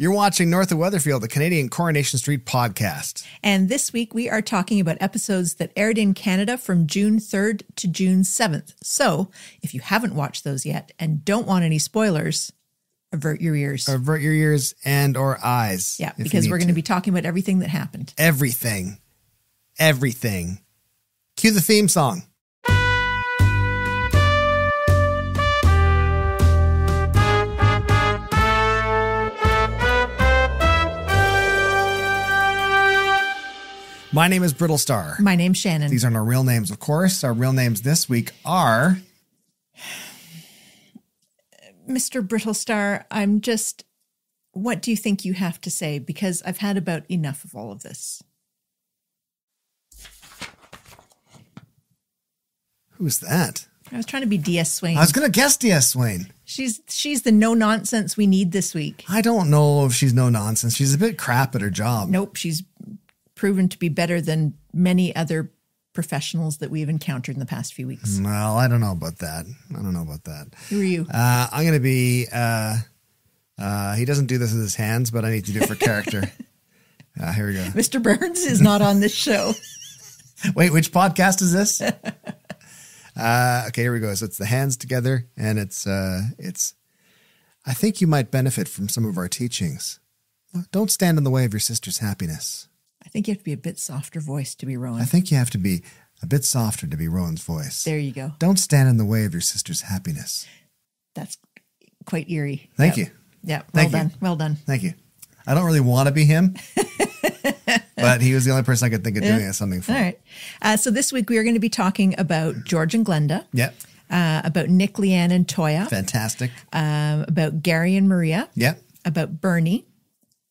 You're watching North of Weatherfield, the Canadian Coronation Street podcast. And this week we are talking about episodes that aired in Canada from June 3rd to June 7th. So if you haven't watched those yet and don't want any spoilers, avert your ears. Avert your ears and or eyes. Yeah, because we're going to be talking about everything that happened. Everything. Cue the theme song. My name is Brittlestar. My name's Shannon. These aren't our real names, of course. Our real names this week are... Mr. Brittlestar, what do you think you have to say? Because I've had about enough of all of this. Who's that? I was trying to be D.S. Swain. I was going to guess D.S. Swain. She's the no-nonsense we need this week. I don't know if she's no nonsense. She's a bit crap at her job. Nope, she's proven to be better than many other professionals that we've encountered in the past few weeks. Well, I don't know about that. Who are you? I'm going to be, he doesn't do this with his hands, but I need to do it for character. Here we go. Mr. Burns is not on this show. Wait, which podcast is this? Okay, here we go. So it's the hands together, and it's, I think you might benefit from some of our teachings. Don't stand in the way of your sister's happiness. I think you have to be a bit softer voice to be Rowan. I think you have to be a bit softer to be Rowan's voice. There you go. Don't stand in the way of your sister's happiness. That's quite eerie. Thank you. Yeah, well done. Thank you. I don't really want to be him, but he was the only person I could think of doing something for. All right. So this week we are going to be talking about George and Glenda. Yep. About Nick, Leanne, and Toya. Fantastic. About Gary and Maria. Yep. About Bernie.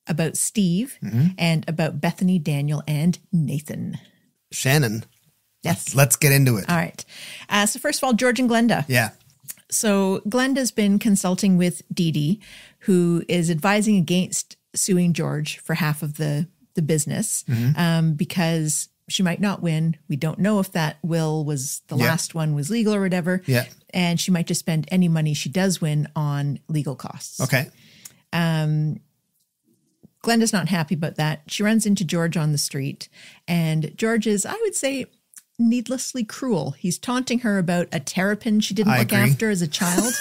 About Steve, and about Bethany, Daniel, and Nathan. Shannon. Yes. Let's get into it. All right. So first of all, George and Glenda. Yeah. So Glenda's been consulting with Dee Dee, who is advising against suing George for half of the business because she might not win. We don't know if that will was the last one was legal or whatever. Yeah. And she might just spend any money she does win on legal costs. Okay. Glenda's not happy about that. She runs into George on the street, and George is, I would say, needlessly cruel. He's taunting her about a terrapin she didn't look after as a child,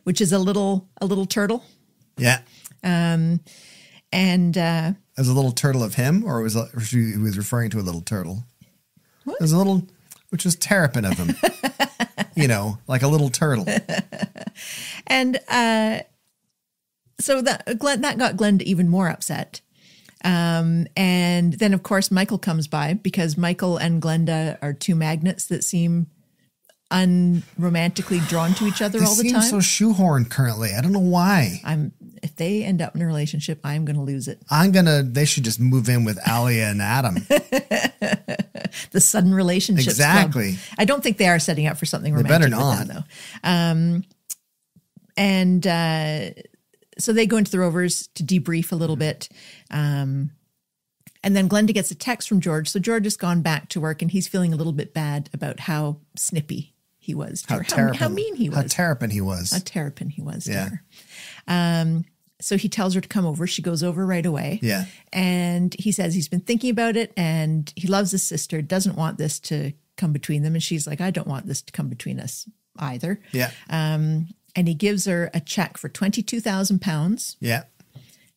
which is a little turtle. Yeah. And as a little turtle of him, or she was referring to a little turtle? What? There's a little, which was terrapin of him. Like a little turtle. And so that got Glenda even more upset. And then, of course, Michael comes by because Michael and Glenda are two magnets that seem unromantically drawn to each other all the time. They seem so shoehorned currently. I don't know why. If they end up in a relationship, I'm going to lose it. They should just move in with Alia and Adam. The sudden relationships. Exactly. Club. I don't think they are setting up for something romantic. They better not. Them, though. So they go into the Rovers to debrief a little bit. And then Glenda gets a text from George. So George has gone back to work and he's feeling a little bit bad about how snippy he was to her. How mean he was. How terrapin he was. To her. So he tells her to come over. She goes over right away. Yeah. And he says he's been thinking about it and he loves his sister, doesn't want this to come between them. And she's like, I don't want this to come between us either. Yeah. And he gives her a check for £22,000. Yeah.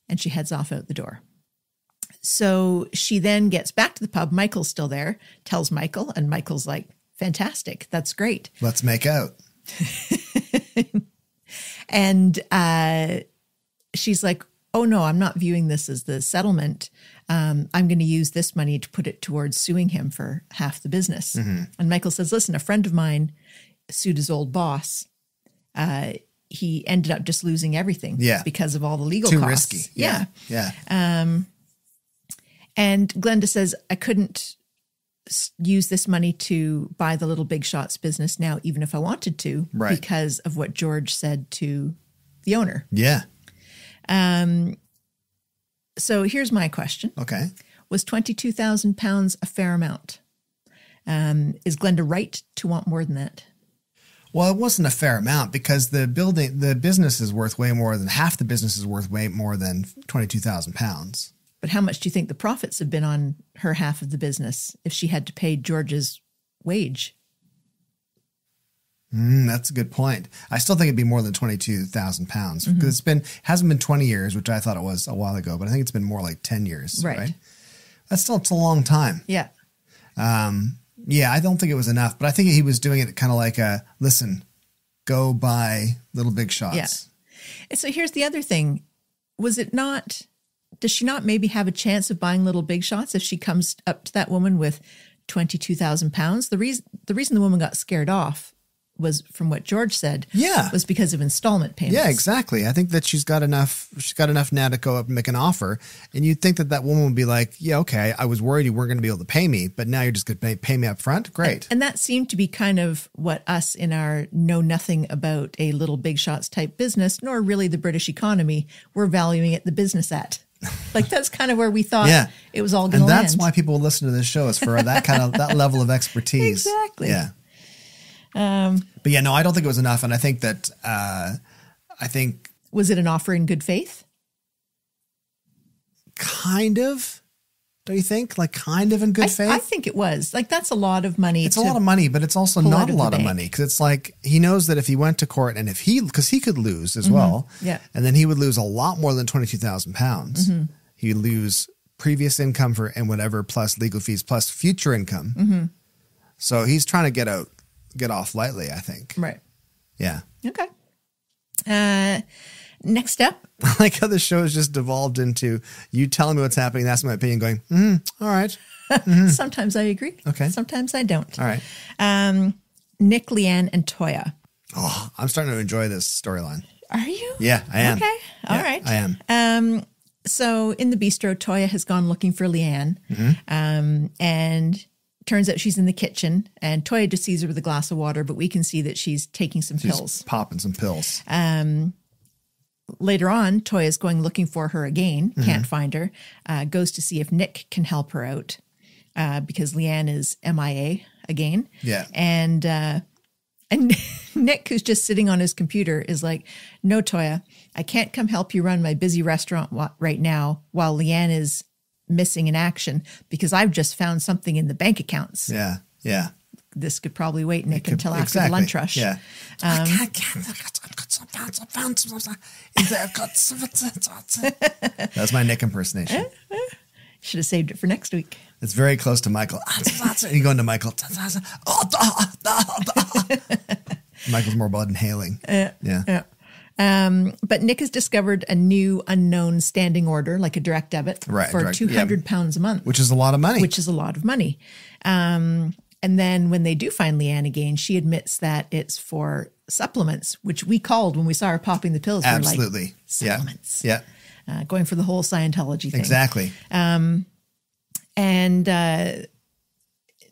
And she heads off out the door. So she then gets back to the pub. Michael's still there, tells Michael, and Michael's like, fantastic. That's great. Let's make out. And she's like, oh, no, I'm not viewing this as the settlement. I'm going to use this money to put it towards suing him for half the business. And Michael says, listen, a friend of mine sued his old boss. He ended up just losing everything because of all the legal costs. Too risky. Yeah. And Glenda says, I couldn't use this money to buy the Little Big Shots business now, even if I wanted to, because of what George said to the owner. Yeah. So here's my question. Okay. Was £22,000 a fair amount? Is Glenda right to want more than that? Well, it wasn't a fair amount because the business is worth way more than half the business is worth way more than £22,000. But how much do you think the profits have been on her half of the business if she had to pay George's wage? That's a good point. I still think it'd be more than £22,000 because hasn't been 20 years, which I thought it was a while ago, but I think it's been more like 10 years. Right. It's a long time. Yeah. Yeah, I don't think it was enough, but I think he was doing it kind of like listen, go buy Little Big Shots. Yeah. So here's the other thing. Does she not maybe have a chance of buying Little Big Shots if she comes up to that woman with £22,000? The reason the woman got scared off was, from what George said, was because of installment payments. Yeah, exactly. I think that she's got enough now to go up and make an offer. And you'd think that woman would be like, yeah, okay, I was worried you weren't going to be able to pay me, but now you're just going to pay me up front? Great. And that seemed to be kind of what us in our know nothing about a Little Big Shots type business, nor really the British economy, we're valuing it the business at. Like that's kind of where we thought it was all going to land. And that's why people listen to this show, is for that kind of that level of expertise. Exactly. Yeah. But yeah, no, I don't think it was enough. And I think that, was it an offer in good faith? Kind of, don't you think? Like kind of in good faith? I think it was. Like that's a lot of money. It's a lot of money, but it's also not a lot of money. Because it's like, he knows that if he went to court and because he could lose as well. Yeah. And then he would lose a lot more than £22,000. He'd lose previous income and whatever, plus legal fees, plus future income. So he's trying to get off lightly, I think. Right. Yeah. Okay. Next step. I like how the show has just devolved into you telling me what's happening, that's my opinion, going, all right. Sometimes I agree. Okay. Sometimes I don't. All right. Nick, Leanne, and Toya. Oh, I'm starting to enjoy this storyline. Are you? Yeah, I am. Okay. All right. I am. So in the bistro, Toya has gone looking for Leanne. And turns out she's in the kitchen, and Toya just sees her with a glass of water, but we can see that she's taking some pills. Popping some pills. Later on, Toya's going looking for her again, can't find her, goes to see if Nick can help her out because Leanne is MIA again. Yeah. And Nick, who's just sitting on his computer, is like, no, Toya, I can't come help you run my busy restaurant right now while Leanne is missing in action because I've just found something in the bank accounts. Yeah. Yeah. This could probably wait, Nick, until after the lunch rush. Yeah. That's my Nick impersonation. Should have saved it for next week. It's very close to Michael. You go into Michael. Michael's more about inhaling. Yeah. But Nick has discovered a new unknown standing order, like a direct debit, for £200 a month. Which is a lot of money. And then when they do find Leanne again, she admits that it's for supplements, which we called when we saw her popping the pills. Absolutely. We're like, supplements. Yeah. Going for the whole Scientology thing. Exactly. And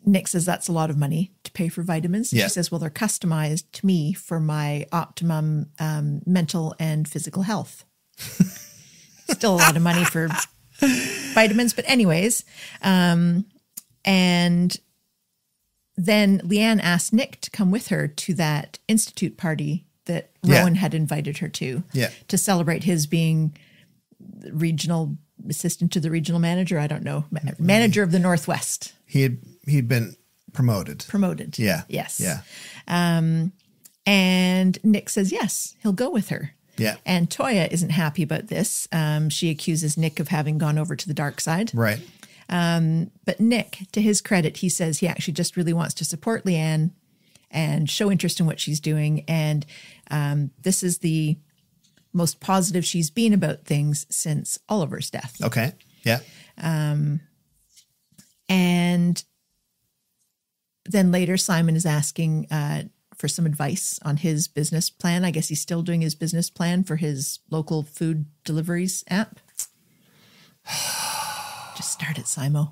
Nick says that's a lot of money to pay for vitamins. She says, well, they're customized to me for my optimum mental and physical health. Still a lot of money for vitamins. But anyways, and then Leanne asked Nick to come with her to that institute party that Rowan had invited her to celebrate his being regional assistant to the regional manager. I don't know. Manager of the Northwest. He'd been promoted. Yeah. Yes. Yeah. And Nick says, yes, he'll go with her. Yeah. And Toya isn't happy about this. She accuses Nick of having gone over to the dark side. Right. But Nick, to his credit, he says he actually just really wants to support Leanne and show interest in what she's doing. And this is the most positive she's been about things since Oliver's death. Okay. Yeah. And then later, Simon is asking for some advice on his business plan. I guess he's still doing his business plan for his local food deliveries app. Just start it, Simo.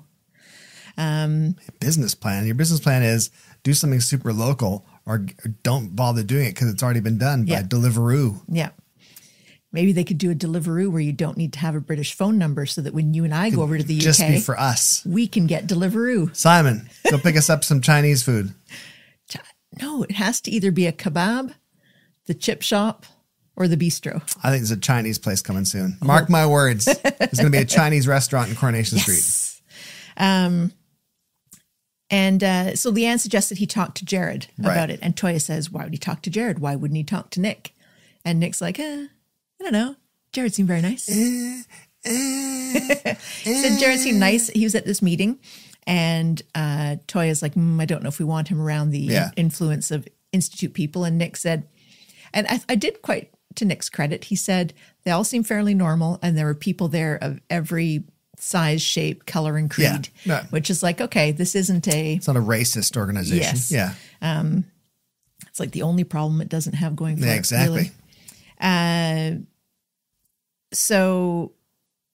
Business plan. Your business plan is do something super local or don't bother doing it because it's already been done by Deliveroo. Yeah. Maybe they could do a Deliveroo where you don't need to have a British phone number so that when you and I go over to the UK, just be for us. We can get Deliveroo. Simon, go pick us up some Chinese food. No, it has to either be a kebab, the chip shop, or the bistro. I think there's a Chinese place coming soon. Mark my words. There's going to be a Chinese restaurant in Coronation Street. So Leanne suggested he talk to Jared about it. And Toya says, why would he talk to Jared? Why wouldn't he talk to Nick? And Nick's like, I don't know. Jared seemed very nice. He said Jared seemed nice. He was at this meeting. And Toya's like, I don't know if we want him around the influence of Institute people. And Nick said, and I did quite to Nick's credit, he said they all seem fairly normal. And there were people there of every size, shape, color, and creed, which is like, okay, this isn't it's not a racist organization. Yes. Yeah. It's like the only problem it doesn't have going for it. Exactly. Really. So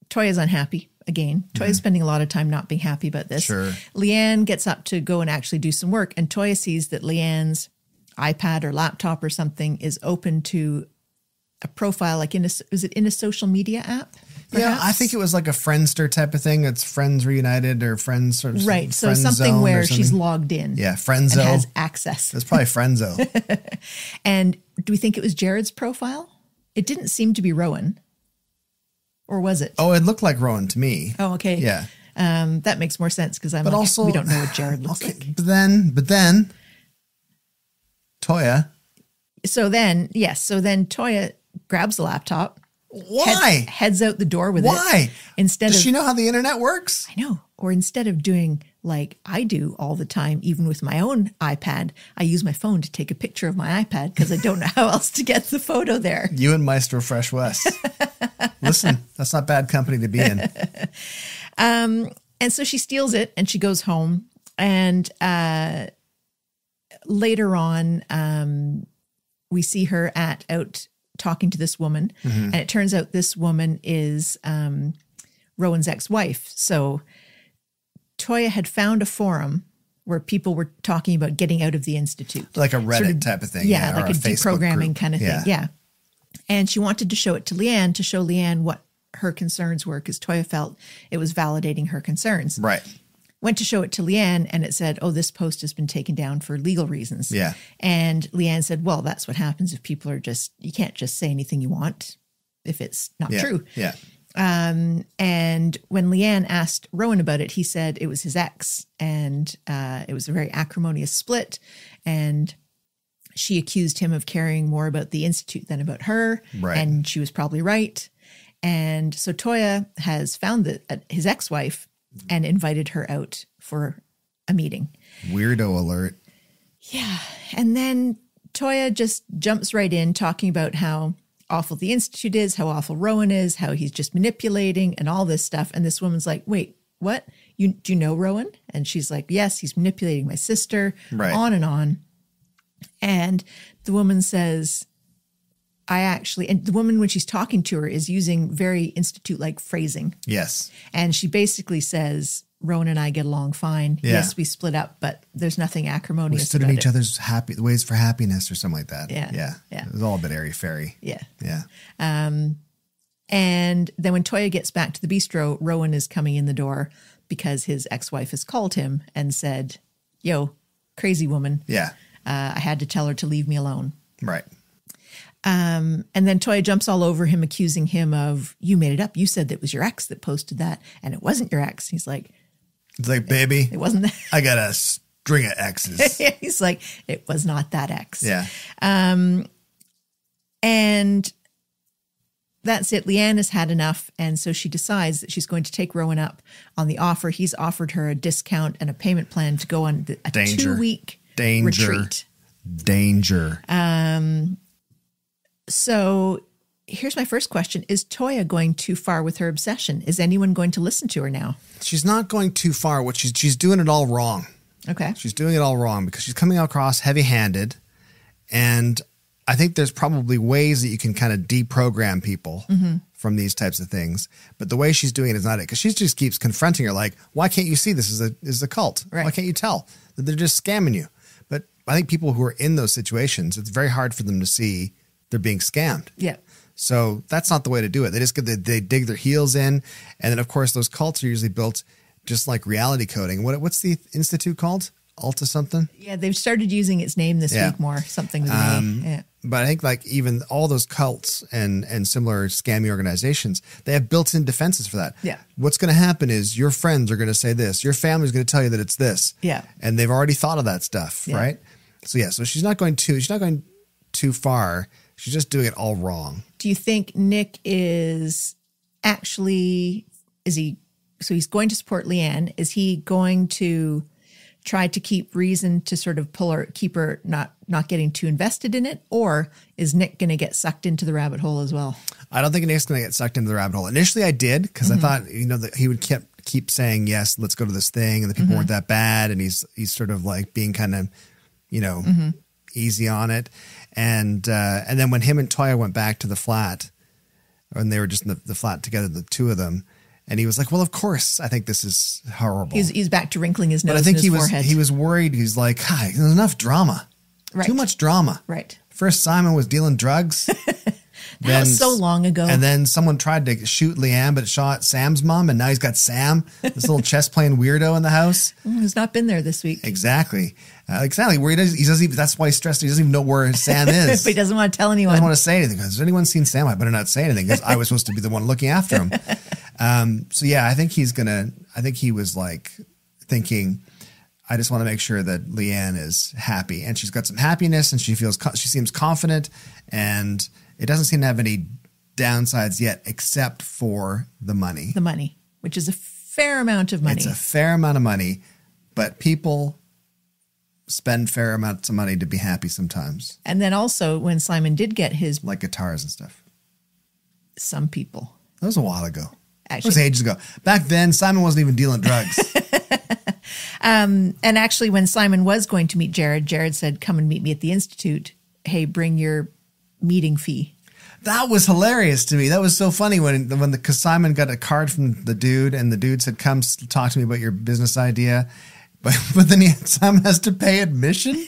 Toya's unhappy again. Toya's spending a lot of time not being happy about this. Sure. Leanne gets up to go and actually do some work, and Toya sees that Leanne's iPad or laptop or something is open to a profile, like is it in a social media app? Perhaps? Yeah, I think it was like a Friendster type of thing. It's Friends Reunited or Friends sort of right. So something where she's logged in. Yeah, Friendzo. And has access. It's probably Friendzo. And do we think it was Jared's profile? It didn't seem to be Rowan. Or was it? Oh, it looked like Rowan to me. Oh, okay. Yeah. That makes more sense because we don't know what Jared looks like. But then Toya. So then Toya grabs the laptop. Why? Heads out the door with it. Why? Does she know how the internet works? I know. Or instead of doing like I do all the time, even with my own iPad, I use my phone to take a picture of my iPad because I don't know how else to get the photo there. You and Maestro Fresh West. Listen, that's not bad company to be in. And so she steals it and she goes home. And later on, we see her out talking to this woman. And it turns out this woman is Rowan's ex-wife. So Toya had found a forum where people were talking about getting out of the Institute. Like a Reddit type of thing. Yeah, like a Facebook deprogramming group. kind of thing. Yeah. And she wanted to show it to Leanne, to show Leanne what her concerns were, because Toya felt it was validating her concerns. Right. Went to show it to Leanne, and it said, this post has been taken down for legal reasons. Yeah. And Leanne said, well, that's what happens if people are you can't just say anything you want if it's not true. Yeah. And when Leanne asked Rowan about it, he said it was his ex, and it was a very acrimonious split, and she accused him of caring more about the Institute than about her. Right. And she was probably right. And so Toya has found his ex-wife and invited her out for a meeting. Weirdo alert. Yeah. And then Toya just jumps right in talking about how awful the Institute is, how awful Rowan is, how he's just manipulating and all this stuff. And this woman's like, wait, what? Do you know Rowan? And she's like, yes, he's manipulating my sister, on and on. And the woman says, and the woman, when she's talking to her, is using very Institute-like phrasing. Yes. And she basically says, Rowan and I get along fine. Yeah. Yes, we split up, but there's nothing acrimonious We stood in each other's ways for happiness or something like that. Yeah. It was all a bit airy-fairy. Yeah. Yeah. And then when Toya gets back to the bistro, Rowan is coming in the door because his ex-wife has called him and said, yo, crazy woman. Yeah. I had to tell her to leave me alone. Right. And then Toya jumps all over him, accusing him of, you made it up. You said that it was your ex that posted that, and it wasn't your ex. He's like, it's like, baby, it wasn't that. I got a string of exes. He's like, it was not that ex. Yeah. And that's it. Leanne has had enough. And so she decides that she's going to take Rowan up on the offer. He's offered her a discount and a payment plan to go on a 2-week retreat. Danger. So here's my first question. Is Toya going too far with her obsession? Is anyone going to listen to her now? She's not going too far. She's doing it all wrong. Okay. She's doing it all wrong because she's coming across heavy-handed. And I think there's probably ways that you can kind of deprogram people from these types of things. But the way she's doing it is not it. Because she just keeps confronting her like, why can't you see this is a cult? Right. Why can't you tell that they're just scamming you? But I think people who are in those situations, it's very hard for them to see they're being scammed. Yeah. So that's not the way to do it. They dig their heels in. And then, of course, those cults are usually built just like reality coding. What's the Institute called? Alta something. Yeah, they've started using its name this week more. Something with an A. Yeah. But I think like even all those cults and similar scammy organizations, they have built-in defenses for that. Yeah. What's going to happen is your friends are going to say this. Your family's going to tell you that it's this. Yeah. And they've already thought of that stuff, right? So she's not going too far. She's just doing it all wrong. Do you think Nick is actually, so he's going to support Leanne. Is he going to try to keep reason to sort of keep her not getting too invested in it? Or is Nick going to get sucked into the rabbit hole as well? I don't think Nick's going to get sucked into the rabbit hole. Initially I did, because I thought, that he would keep saying, yes, let's go to this thing. And the people weren't that bad. And he's sort of like being kind of, easy on it. And then when him and Toya went back to the flat, and they were just in the flat together, the two of them, and he was like, well, of course, I think this is horrible. He's back to wrinkling his nose. But I think forehead. he was worried. He's like, hi, there's enough drama. Right. Too much drama. Right. First, Simon was dealing drugs. That was so long ago. And then someone tried to shoot Leanne, but shot Sam's mom. And now he's got Sam, this little chess playing weirdo in the house. Who's not been there this week. Exactly. Where he doesn't even, that's why he's stressed. He doesn't even know where Sam is. But he doesn't want to tell anyone. He doesn't want to say anything. Has anyone seen Sam? I better not say anything because I was supposed to be the one looking after him. I think he was like thinking, I just want to make sure that Leanne is happy, and she's got some happiness, and she seems confident, and it doesn't seem to have any downsides yet, except for the money. The money, which is a fair amount of money. It's a fair amount of money, but people spend fair amounts of money to be happy sometimes. And then also when Simon did get his... Like guitars and stuff. Some people. That was a while ago. Actually, it was ages ago. Back then, Simon wasn't even dealing drugs. And actually, when Simon was going to meet Jared said, come and meet me at the Institute. Hey, bring your meeting fee. That was hilarious to me. That was so funny because Simon got a card from the dude, and the dude said, come talk to me about your business idea. But then Simon has to pay admission?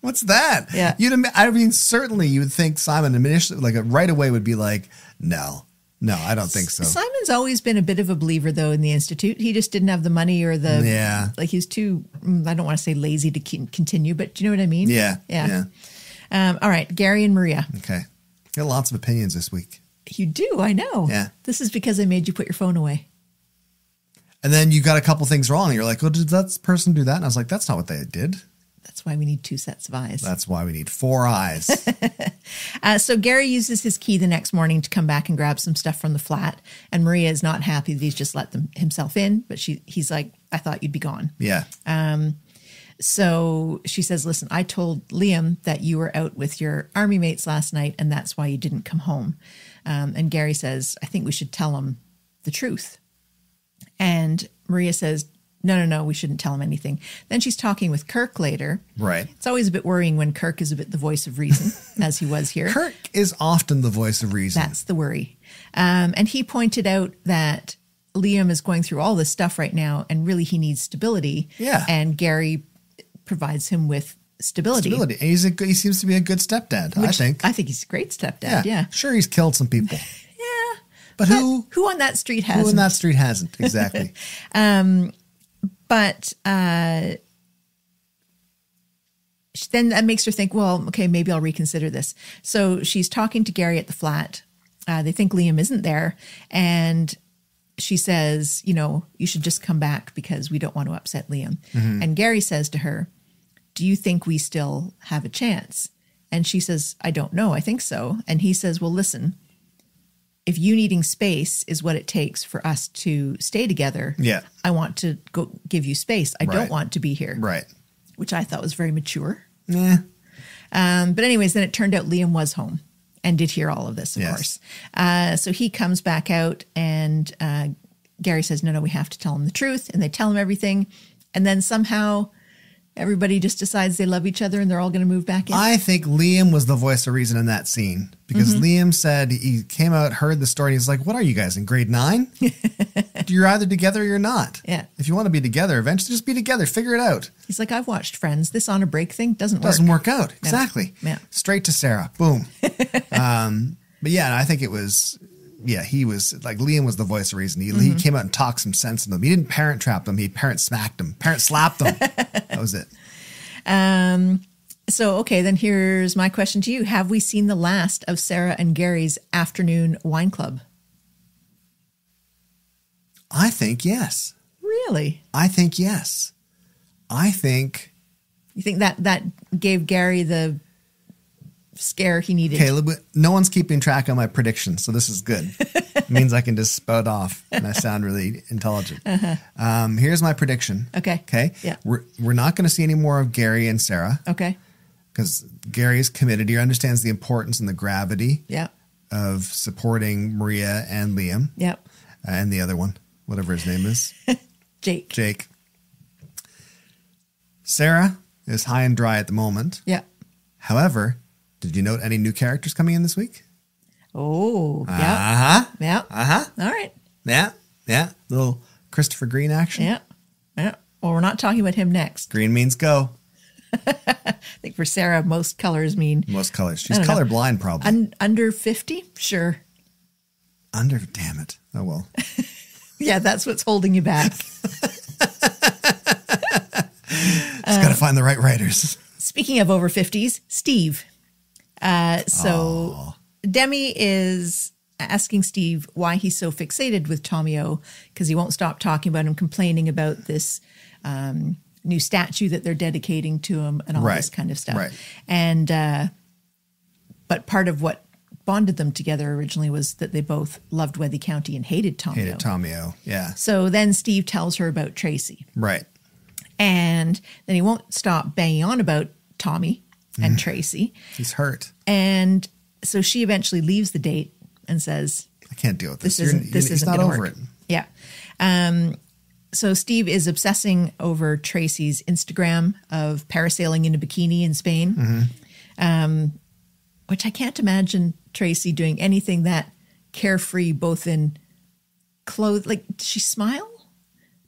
What's that? Yeah. Certainly you would think Simon initially, right away would be like, no, I don't think so. Simon's always been a bit of a believer, though, in the Institute. He just didn't have the money or he's too, I don't want to say lazy to continue, but do you know what I mean? Yeah. All right, Gary and Maria. Okay. Got lots of opinions this week. You do, I know. Yeah. This is because I made you put your phone away. And then you got a couple things wrong. You're like, oh, did that person do that? And I was like, that's not what they did. That's why we need 2 sets of eyes. That's why we need 4 eyes. So Gary uses his key the next morning to come back and grab some stuff from the flat. And Maria is not happy that he's just let himself in. But he's like, I thought you'd be gone. Yeah. So she says, listen, I told Liam that you were out with your army mates last night, and that's why you didn't come home. And Gary says, I think we should tell him the truth. And Maria says, no, we shouldn't tell him anything. Then she's talking with Kirk later. Right. It's always a bit worrying when Kirk is a bit the voice of reason, as he was here. Kirk is often the voice of reason. That's the worry. And he pointed out that Liam is going through all this stuff right now, and really he needs stability. Yeah. And Gary provides him with stability. And he seems to be a good stepdad, I think. I think he's a great stepdad, yeah. Sure, he's killed some people. Yeah. But who on that street hasn't? Who on that street hasn't, exactly. But then that makes her think, well, okay, maybe I'll reconsider this. So she's talking to Gary at the flat. They think Liam isn't there. And she says, you should just come back because we don't want to upset Liam. Mm-hmm. And Gary says to her, do you think we still have a chance? And she says, I don't know. I think so. And he says, well, listen, if you needing space is what it takes for us to stay together, I want to go give you space. I don't want to be here. Right. Which I thought was very mature. Yeah. But anyways, then it turned out Liam was home and did hear all of this, of course. So he comes back out, and Gary says, no, we have to tell him the truth. And they tell him everything. And then somehow everybody just decides they love each other and they're all going to move back in. I think Liam was the voice of reason in that scene, because Liam said, he came out, heard the story. And he's like, what are you guys in grade 9? You're either together or you're not. Yeah. If you want to be together, eventually just be together. Figure it out. He's like, I've watched Friends. This on a break thing doesn't work out. Exactly. Yeah. Straight to Sarah. Boom. But yeah, I think it was he was like, Liam was the voice of reason. He came out and talked some sense into them. He didn't parent trap them. He parent smacked them, parent slapped them. That was it. So, okay, then here's my question to you. Have we seen the last of Sarah and Gary's afternoon wine club? I think yes. Really? I think yes. I think... You think that gave Gary the scare he needed? Okay, no one's keeping track of my predictions, so this is good. It means I can just spout off and I sound really intelligent. Here's my prediction. Okay. Okay? Yeah. We're not going to see any more of Gary and Sarah. Okay. Because Gary is committed. He understands the importance and the gravity of supporting Maria and Liam. Yep. And the other one, whatever his name is. Jake. Sarah is high and dry at the moment. Yeah. However, did you note any new characters coming in this week? Oh, yeah. Yeah. All right. Yeah. Little Christopher Green action. Yeah. Well, we're not talking about him next. Green means go. I think for Sarah, most colors mean... Most colors. She's colorblind, probably. Under 50? Sure. Damn it. Oh, well. Yeah, that's what's holding you back. Just got to find the right writers. Speaking of over 50s, Steve. Demi is asking Steve why he's so fixated with Tommy O, because he won't stop talking about him, complaining about this new statue that they're dedicating to him and all this kind of stuff. Right. And but part of what bonded them together originally was that they both loved Wethy County and hated Tommy O. Yeah. So then Steve tells her about Tracy. Right. And then he won't stop banging on about Tommy and Tracy. He's hurt. And so she eventually leaves the date and says, I can't deal with this. This isn't not going to over work. it. Yeah. So Steve is obsessing over Tracy's Instagram of parasailing in a bikini in Spain, which I can't imagine Tracy doing anything that carefree, both in clothes. Like, does she smile?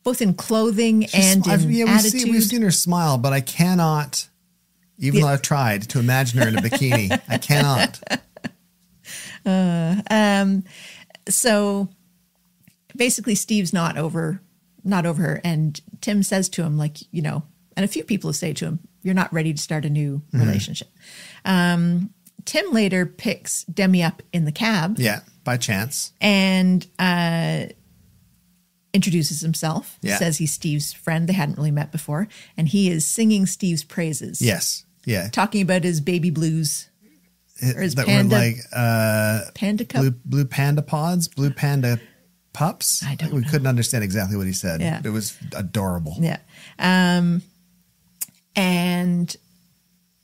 Both in clothing and in attitude. We've seen her smile, but I cannot, even though I've tried to imagine her in a bikini, I cannot. So basically Steve's not over her. And Tim says to him, like, and a few people say to him, you're not ready to start a new relationship. Tim later picks Demi up in the cab. Yeah, by chance. And introduces himself, says he's Steve's friend. They hadn't really met before. And he is singing Steve's praises. Yes. Yeah. Talking about his baby blues. Or his that panda. Were like panda cup? blue panda pods, blue panda pups. I don't know. We couldn't understand exactly what he said. Yeah. It was adorable. Yeah. And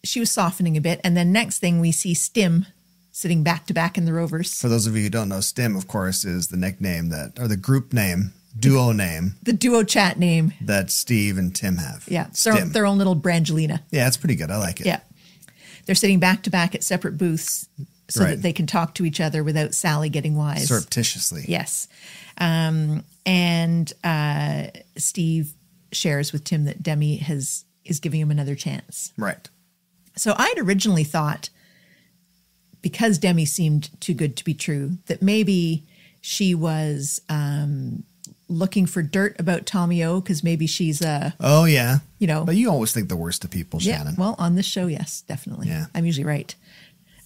she was softening a bit. And then next thing we see Stim sitting back to back in the Rovers. For those of you who don't know, Stim, of course, is the nickname or the group name, duo name. The duo chat name. That Steve and Tim have. Yeah. Their own little Brangelina. Yeah, it's pretty good. I like it. Yeah. They're sitting back to back at separate booths so that they can talk to each other without Sally getting wise. Surreptitiously. Yes. Steve shares with Tim that Demi is giving him another chance. Right. So I'd originally thought, because Demi seemed too good to be true, that maybe she was looking for dirt about Tommy O, because maybe she's oh, yeah. But you always think the worst of people, Shannon. Well, on this show, yes, definitely. Yeah. I'm usually right.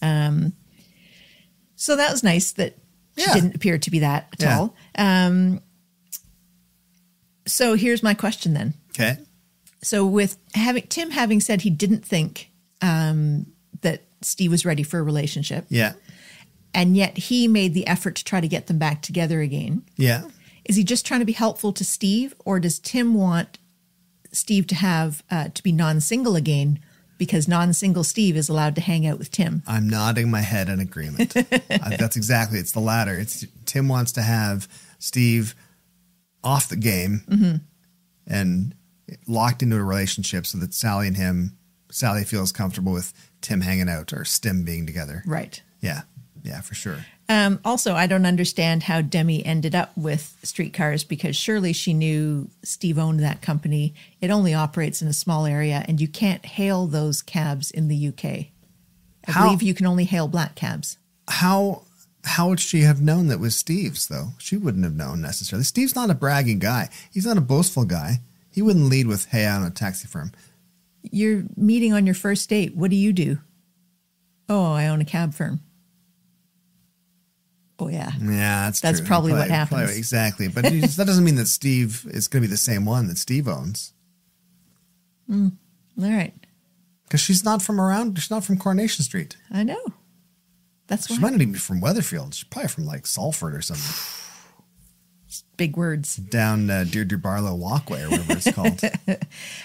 So that was nice that she didn't appear to be that at all. So here's my question then. Okay. So with Tim having said he didn't think that Steve was ready for a relationship. Yeah. And yet he made the effort to try to get them back together again. Yeah. Is he just trying to be helpful to Steve, or does Tim want Steve to have to be non-single again because non-single Steve is allowed to hang out with Tim? I'm nodding my head in agreement. That's exactly. It's the latter. It's Tim wants to have Steve off the game and locked into a relationship so that Sally feels comfortable with Tim hanging out or Stim being together. Right. Yeah. Yeah, for sure. Also, I don't understand how Demi ended up with Streetcars, because surely she knew Steve owned that company. It only operates in a small area, and you can't hail those cabs in the UK. I believe you can only hail black cabs. How How would she have known that was Steve's, though? She wouldn't have known necessarily. Steve's not a bragging guy. He's not a boastful guy. He wouldn't lead with, hey, I own a taxi firm. You're meeting on your first date. What do you do? Oh, I own a cab firm. Oh, yeah. Yeah, that's true. Probably what happens. Exactly. But that doesn't mean that Steve is going to be the same one that Steve owns. All right. Because she's not from Coronation Street. I know. That's why. She might not even be from Weatherfield. She's probably from like Salford or something. Big words. Down Deirdre Barlow Walkway or whatever it's called.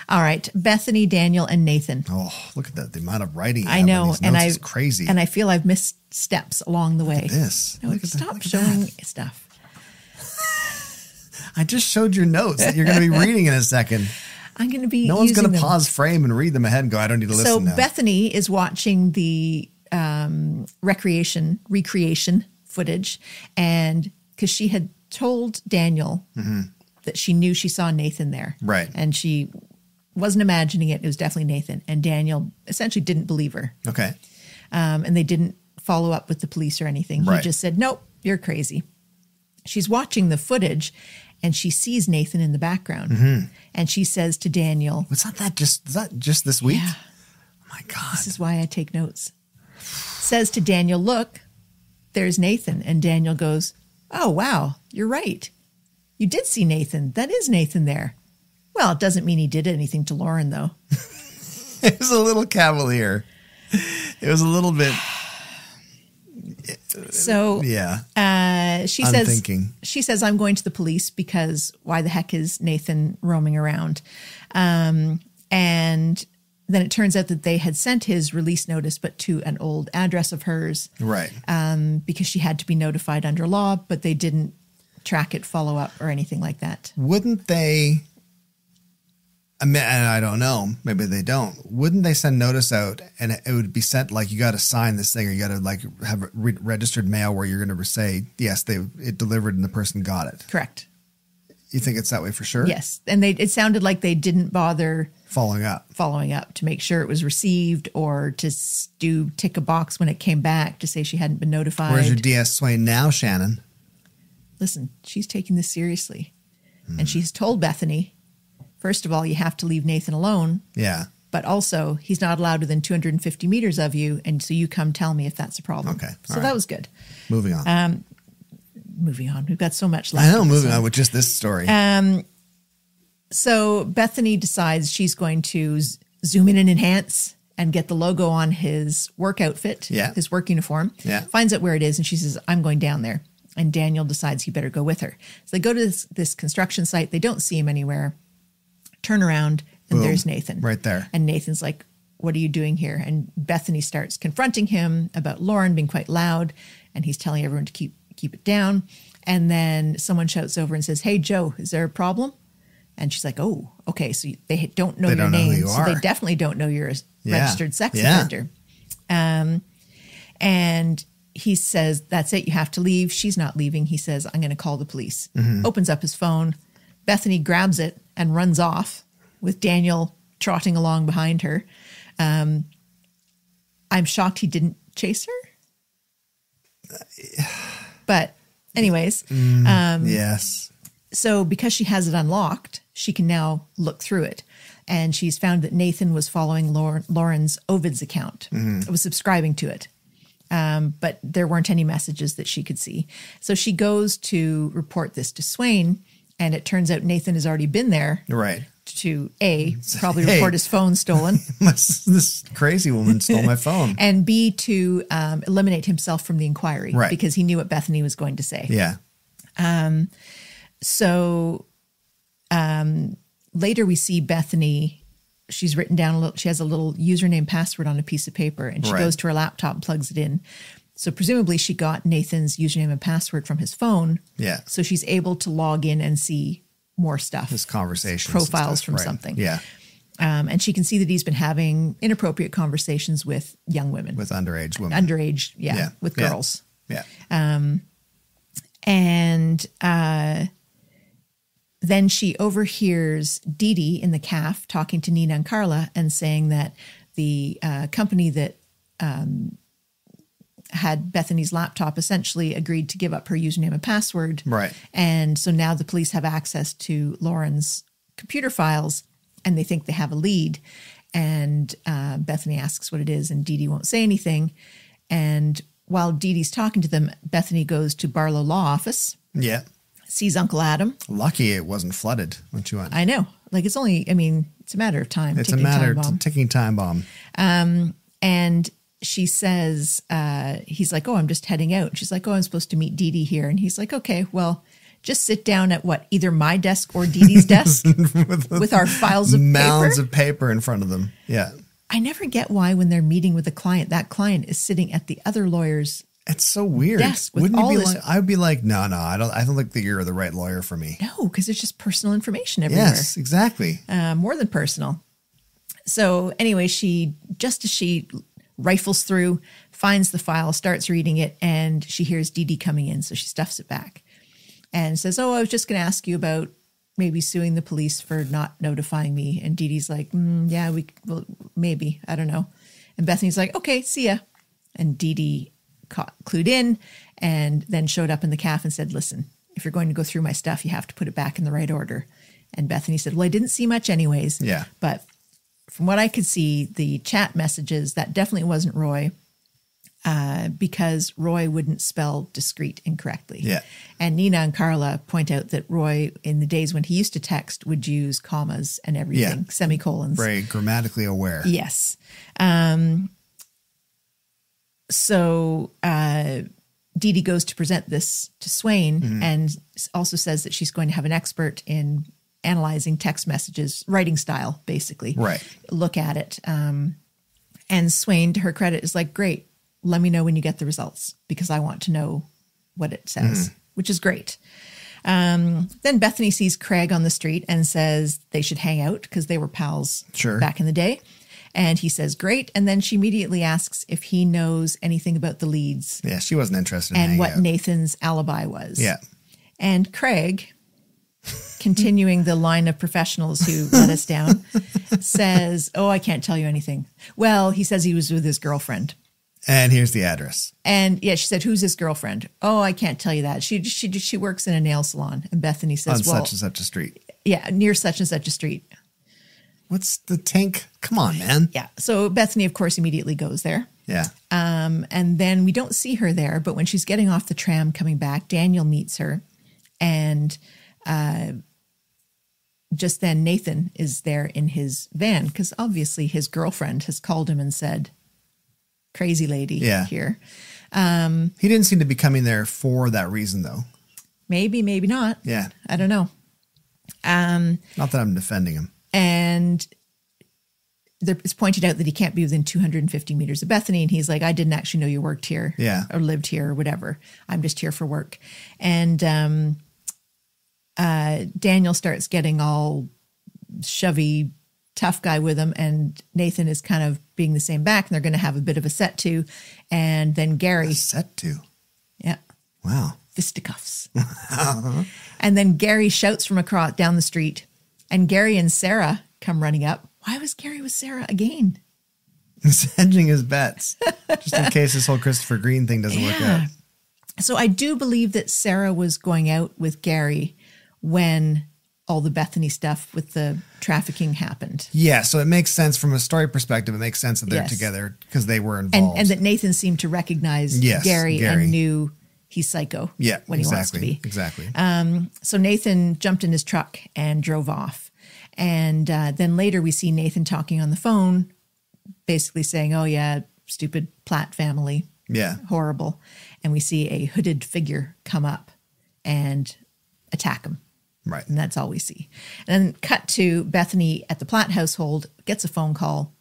All right. Bethany, Daniel, and Nathan. Oh, look at that. The amount of writing I know. And it's crazy. And I feel I've missed steps along the way. Look at this. No, stop showing stuff. I just showed your notes that you're going to be reading in a second. I'm going to be No one's going to pause frame and read them ahead and go, I don't need to listen now. So Bethany is watching the recreation footage, and because she had told Daniel that she knew she saw Nathan there. Right. And she wasn't imagining it. It was definitely Nathan. And Daniel essentially didn't believe her. Okay. And they didn't follow up with the police or anything. Right. He just said, nope, you're crazy. She's watching the footage and she sees Nathan in the background. And she says to Daniel. Was that just this week? Yeah. Oh my God. This is why I take notes. Says to Daniel, look, there's Nathan. And Daniel goes, oh, wow, you're right. You did see Nathan. That is Nathan there. Well, it doesn't mean he did anything to Lauren, though. It was a little cavalier. It was a little bit. So yeah, she says, I'm going to the police because why the heck is Nathan roaming around? And then it turns out that they had sent his release notice, but to an old address of hers. Right. Because she had to be notified under law, but they didn't track it, follow up, or anything like that. Wouldn't they? I mean, and I don't know. Maybe they don't. Wouldn't they send notice out and it would be sent like you got to sign this thing or you got to like have registered mail where you're going to say, yes, it delivered and the person got it. Correct. You think it's that way for sure? Yes. And it sounded like they didn't bother following up to make sure it was received or to tick a box when it came back to say she hadn't been notified. Where's your DS Swain now, Shannon? Listen, she's taking this seriously. And she's told Bethany, first of all, you have to leave Nathan alone. Yeah. But also, he's not allowed within 250 meters of you. And so you come tell me if that's a problem. Okay. So that was good. Moving on. We've got so much left. I know, moving on with just this story. So Bethany decides she's going to zoom in and enhance and get the logo on his work outfit, his work uniform. Yeah. Finds out where it is, and she says, I'm going down there. And Daniel decides he better go with her. So they go to this construction site. They don't see him anywhere. Turn around, and there's Nathan. Right there. And Nathan's like, what are you doing here? And Bethany starts confronting him about Lauren being quite loud, and he's telling everyone to keep it down. And then someone shouts over and says, hey, Joe, is there a problem? And she's like, oh, okay. So they don't know your name. So they definitely don't know you're a registered sex offender. And he says, that's it. You have to leave. She's not leaving. He says, I'm going to call the police. Opens up his phone. Bethany grabs it and runs off with Daniel trotting along behind her. I'm shocked he didn't chase her. But anyways. Yes. So because she has it unlocked, she can now look through it. And she's found that Nathan was following Lauren's Ovid's account. Was subscribing to it. But there weren't any messages that she could see. So she goes to report this to Swain, and it turns out Nathan has already been there. Right. To A, probably report his phone stolen. This crazy woman stole my phone. And B, to eliminate himself from the inquiry. Right. Because he knew what Bethany was going to say. Yeah. So later we see Bethany. She's written down she has a little username password on a piece of paper, and she goes to her laptop and plugs it in. So presumably she got Nathan's username and password from his phone. Yeah. So she's able to log in and see more stuff. His conversations. Profiles from something. Yeah. And she can see that he's been having inappropriate conversations with young women. With underage women. With girls. Yeah. And then she overhears Dee Dee in the CAF talking to Nina and Carla and saying that the company that had Bethany's laptop, essentially agreed to give up her username and password. Right. And so now the police have access to Lauren's computer files and they think they have a lead. And Bethany asks what it is and Dee Dee won't say anything. And while Dee Dee's talking to them, Bethany goes to Barlow Law Office. Yeah. Sees Uncle Adam. Lucky it wasn't flooded when she went. I know. Like it's only, I mean, it's a matter of time. It's a matter of ticking time bomb. And she says, he's like, oh, I'm just heading out. She's like, oh, I'm supposed to meet Dee Dee here. And he's like, okay, well, just sit down at either my desk or Dee Dee's desk with our files of mounds paper. of paper in front of them. Yeah. I never get why when they're meeting with a client, that client is sitting at the other lawyer's It's so weird. desk with Wouldn't all you be this. like, I would be like, no, I don't think that you're the right lawyer for me. No, because it's just personal information everywhere. Yes, exactly. More than personal. So anyway, just as she rifles through, finds the file, starts reading it, and she hears Dee Dee coming in. So she stuffs it back and says, oh, I was just going to ask you about maybe suing the police for not notifying me. And Dee Dee's like, yeah, well, maybe, I don't know. And Bethany's like, okay, see ya. And Dee Dee clued in and then showed up in the caf and said, listen, if you're going to go through my stuff, you have to put it back in the right order. And Bethany said, well, I didn't see much anyways. Yeah. But from what I could see, the chat messages, that definitely wasn't Roy, because Roy wouldn't spell discreet incorrectly. Yeah. And Nina and Carla point out that Roy, in the days when he used to text, would use commas and everything, semicolons. Very grammatically aware. Yes. So Dee Dee goes to present this to Swain and also says that she's going to have an expert in analyzing text messages, writing style, basically. Right. Look at it. And Swain, to her credit, is like, great, let me know when you get the results because I want to know what it says, which is great. Then Bethany sees Craig on the street and says they should hang out because they were pals back in the day. And he says, great. And then she immediately asks if he knows anything about the leads. Yeah, she wasn't interested in and hanging what out. Nathan's alibi was. Yeah. And Craig, continuing the line of professionals who let us down, says, oh, I can't tell you anything. Well, he says he was with his girlfriend. And here's the address. And yeah, she said, who's his girlfriend? Oh, I can't tell you that. She works in a nail salon. And Bethany says, on such and such a street. Yeah, near such and such a street. What's the tank? Come on, man. Yeah. So Bethany, of course, immediately goes there. Yeah. And then we don't see her there, but when she's getting off the tram coming back, Daniel meets her. And just then Nathan is there in his van because obviously his girlfriend has called him and said, crazy lady here. He didn't seem to be coming there for that reason, though. Maybe, maybe not. Yeah. I don't know. Not that I'm defending him. And it's pointed out that he can't be within 250 meters of Bethany. And he's like, I didn't actually know you worked here or lived here or whatever. I'm just here for work. And Daniel starts getting all shovey, tough guy with him. And Nathan is kind of being the same back. And they're going to have a bit of a set to. And then Gary. A set to? Yeah. Wow. Fisticuffs. And then Gary shouts from across down the street. And Gary and Sarah come running up. Why was Gary with Sarah again? He's hedging his bets, just in case this whole Christopher Green thing doesn't work out. So I do believe that Sarah was going out with Gary when all the Bethany stuff with the trafficking happened. Yeah, so it makes sense from a story perspective. It makes sense that they're together because they were involved. And that Nathan seemed to recognize Gary and knew he's psycho when he wants to be. Exactly. So Nathan jumped in his truck and drove off. And then later we see Nathan talking on the phone, basically saying, oh, yeah, stupid Platt family. Yeah. Horrible. And we see a hooded figure come up and attack him. Right. And that's all we see. And then cut to Bethany at the Platt household, gets a phone call.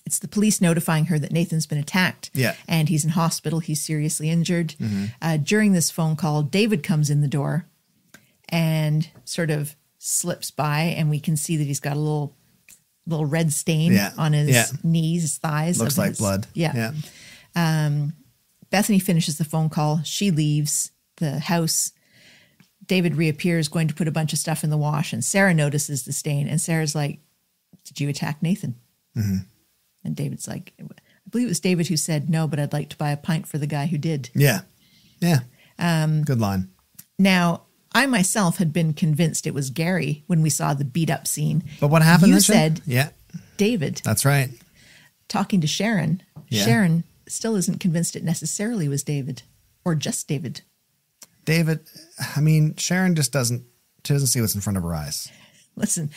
It's the police notifying her that Nathan's been attacked. Yeah. And he's in hospital. He's seriously injured. During this phone call, David comes in the door and sort of slips by, and we can see that he's got a little red stain on his knees, his thighs. Looks like blood. Yeah. Bethany finishes the phone call. She leaves the house. David reappears, going to put a bunch of stuff in the wash, and Sarah notices the stain. And Sarah's like, did you attack Nathan? And David's like, I believe it was David who said, no, but I'd like to buy a pint for the guy who did. Yeah. Yeah. Good line. Now, I myself had been convinced it was Gary when we saw the beat up scene. But what happened? You said David. That's right. Talking to Sharon, Sharon still isn't convinced it necessarily was David or just David. David, Sharon just doesn't see what's in front of her eyes. Listen,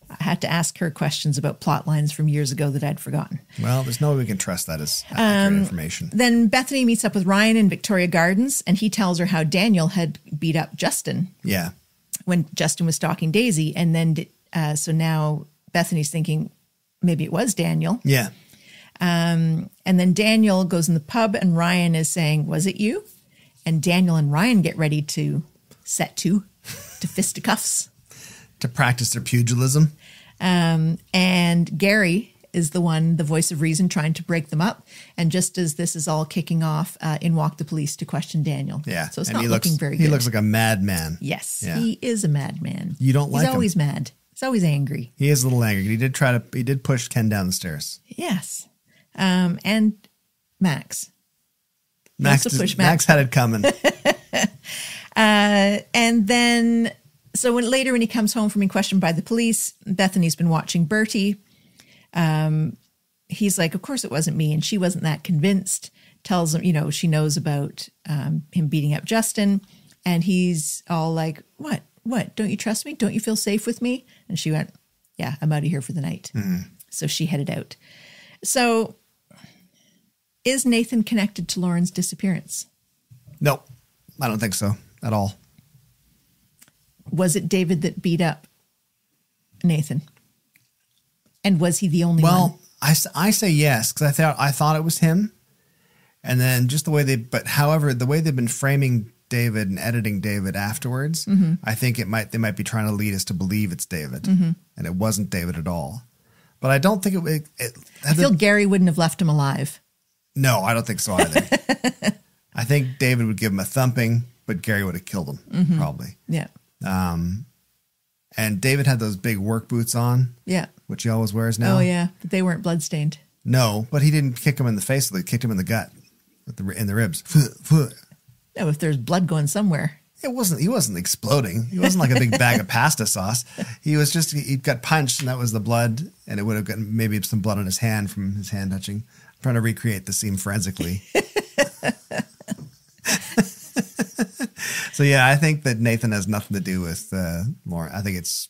I had to ask her questions about plot lines from years ago that I'd forgotten. Well, there's no way we can trust that as accurate information. Then Bethany meets up with Ryan in Victoria Gardens, and he tells her how Daniel had beat up Justin. Yeah. When Justin was stalking Daisy. And then, so now Bethany's thinking maybe it was Daniel. Yeah. And then Daniel goes in the pub, and Ryan is saying, was it you? And Daniel and Ryan get ready to set to fisticuffs. To practice their pugilism. And Gary is the voice of reason, trying to break them up. And just as this is all kicking off, in walk the police to question Daniel. Yeah. So it's not looking very good. He looks like a madman. Yes, yeah. He is a madman. You don't like him. He's always mad. He's always angry. He is a little angry. He did push Ken down the stairs. Yes. And Max. Max had it coming. And then, so later when he comes home from being questioned by the police, Bethany's been watching Bertie. He's like, of course it wasn't me. And she wasn't that convinced. Tells him, she knows about him beating up Justin. And he's all like, what? Don't you trust me? Don't you feel safe with me? And she went, yeah, I'm out of here for the night. Mm-hmm. So she headed out. So is Nathan connected to Lauren's disappearance? No, I don't think so at all. Was it David that beat up Nathan? And was he the only one? Well, I say yes, because I thought it was him. And then just the way the way they've been framing David and editing David afterwards, mm-hmm. I think they might be trying to lead us to believe it's David, mm-hmm. and it wasn't David at all. But I don't think I feel Gary wouldn't have left him alive. No, I don't think so either. I think David would give him a thumping, but Gary would have killed him, mm-hmm. probably. Yeah. And David had those big work boots on. Yeah. Which he always wears now. Oh, yeah. But they weren't bloodstained. No, but he didn't kick him in the face. They kicked him in the gut, in the ribs. No, if there's blood going somewhere. He wasn't exploding. He wasn't like a big bag of pasta sauce. He was just, he got punched and that was the blood. And it would have gotten maybe some blood on his hand from his hand touching. I'm trying to recreate the scene forensically. So yeah, I think that Nathan has nothing to do with Lauren. I think it's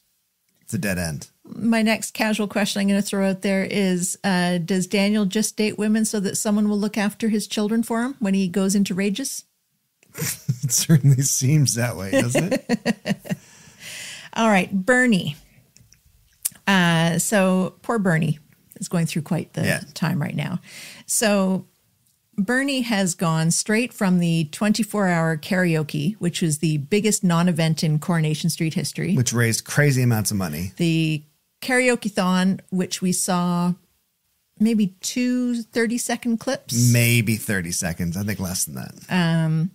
a dead end. My next casual question I'm going to throw out there is, does Daniel just date women so that someone will look after his children for him when he goes into rages? It certainly seems that way, doesn't it? All right, Bernie. So poor Bernie is going through quite the time right now. So Bernie has gone straight from the 24-hour karaoke, which was the biggest non-event in Coronation Street history. Which raised crazy amounts of money. The karaoke-thon, which we saw maybe 2 30-second clips. Maybe 30 seconds. I think less than that.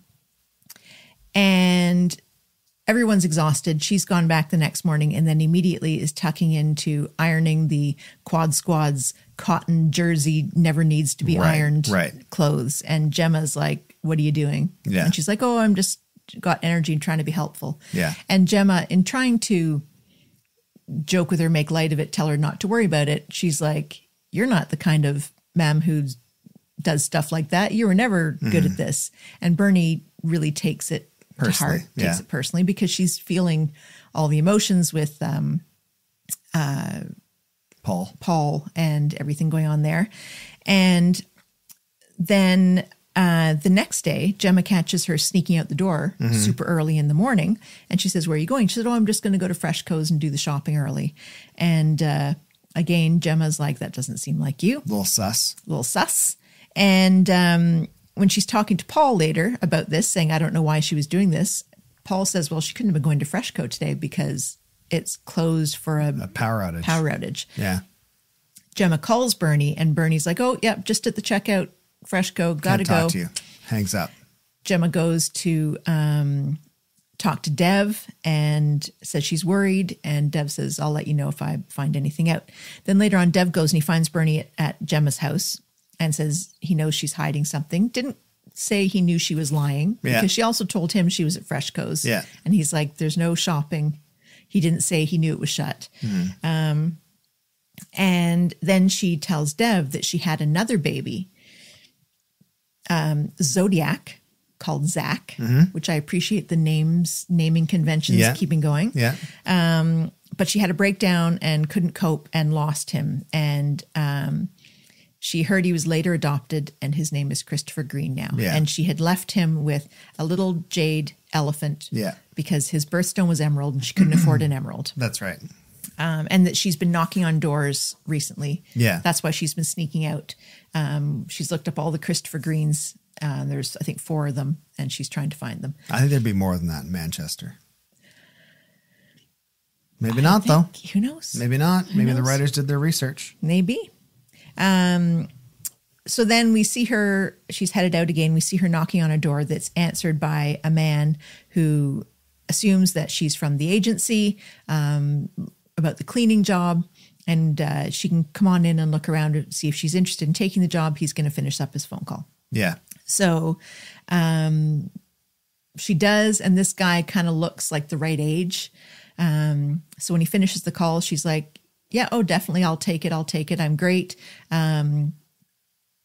And everyone's exhausted. She's gone back the next morning and then immediately is tucking into ironing the Quad Squad's cotton jersey, never needs to be ironed clothes. And Gemma's like, what are you doing? Yeah. And she's like, oh, I'm just got energy and trying to be helpful. Yeah. And Gemma, in trying to joke with her, make light of it, tell her not to worry about it, she's like, you're not the kind of ma'am who does stuff like that. You were never good at this. And Bernie really takes it to heart, takes it personally, because she's feeling all the emotions with Paul and everything going on there. And then the next day, Gemma catches her sneaking out the door super early in the morning. And she says, where are you going? She said, oh, I'm just going to go to Freshco's and do the shopping early. And again, Gemma's like, that doesn't seem like you. Little sus. And when she's talking to Paul later about this, saying, I don't know why she was doing this, Paul says, well, she couldn't have been going to Freshco today because it's closed for a power outage. Yeah. Gemma calls Bernie and Bernie's like, oh, yeah, just at the checkout, Freshco, gotta go. Can't talk to you. Hangs up. Gemma goes to talk to Dev and says she's worried. And Dev says, I'll let you know if I find anything out. Then later on, Dev goes and he finds Bernie at Gemma's house. and says he knows she's hiding something. Didn't say he knew she was lying because she also told him she was at Freshco's. Yeah. And he's like, there's no shopping. He didn't say he knew it was shut. And then she tells Dev that she had another baby, Zodiac, called Zach, which I appreciate the naming conventions keeping going. Yeah. But she had a breakdown and couldn't cope and lost him. And she heard he was later adopted, and his name is Christopher Green now. Yeah. And she had left him with a little jade elephant because his birthstone was emerald and she couldn't afford an emerald. That's right. And that she's been knocking on doors recently. Yeah. That's why she's been sneaking out. She's looked up all the Christopher Greens. There's, I think, 4 of them, and she's trying to find them. I think there'd be more than that in Manchester. Maybe not, though. Who knows? Maybe not. Maybe the writers did their research. Maybe. So then we see her, she's headed out again. We see her knocking on a door that's answered by a man who assumes that she's from the agency, about the cleaning job, and she can come on in and look around and see if she's interested in taking the job. He's going to finish up his phone call. Yeah. So she does, and this guy kind of looks like the right age. So when he finishes the call, she's like, yeah, oh, definitely. I'll take it. I'm great. I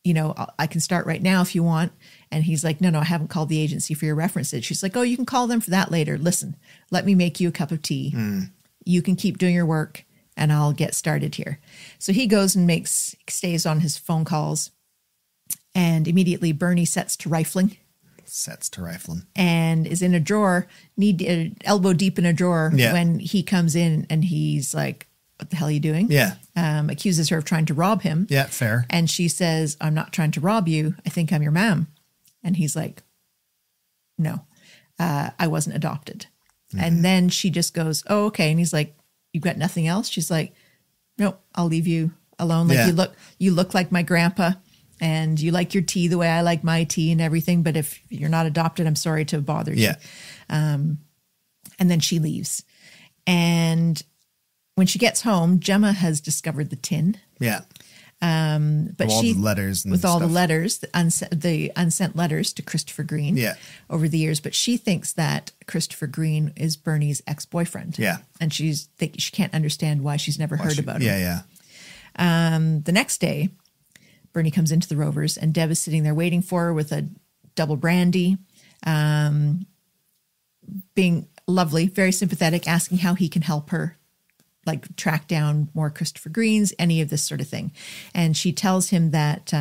can start right now if you want. And he's like, no, I haven't called the agency for your references. She's like, oh, you can call them for that later. Listen, let me make you a cup of tea. You can keep doing your work and I'll get started here. So he goes and stays on his phone calls, and immediately Bernie sets to rifling. And is in a drawer, elbow deep in a drawer when he comes in, and he's like, what the hell are you doing? Yeah. Accuses her of trying to rob him. Yeah, fair. And she says, I'm not trying to rob you. I think I'm your mom. And he's like, no, I wasn't adopted. And then she just goes, oh, okay. And he's like, you've got nothing else? She's like, no, I'll leave you alone. Like you look like my grandpa, and you like your tea the way I like my tea and everything. But if you're not adopted, I'm sorry to bother you. And then she leaves. And when she gets home, Gemma has discovered the tin. Yeah. But all the letters and with all stuff. the letters, the unsent letters to Christopher Green over the years. But she thinks that Christopher Green is Bernie's ex-boyfriend. Yeah. And she can't understand why she's never heard about him. Yeah. The next day, Bernie comes into the Rovers, and Deb is sitting there waiting for her with a double brandy, being lovely, very sympathetic, asking how he can help her, like track down more Christopher Greens, any of this sort of thing. And she tells him that,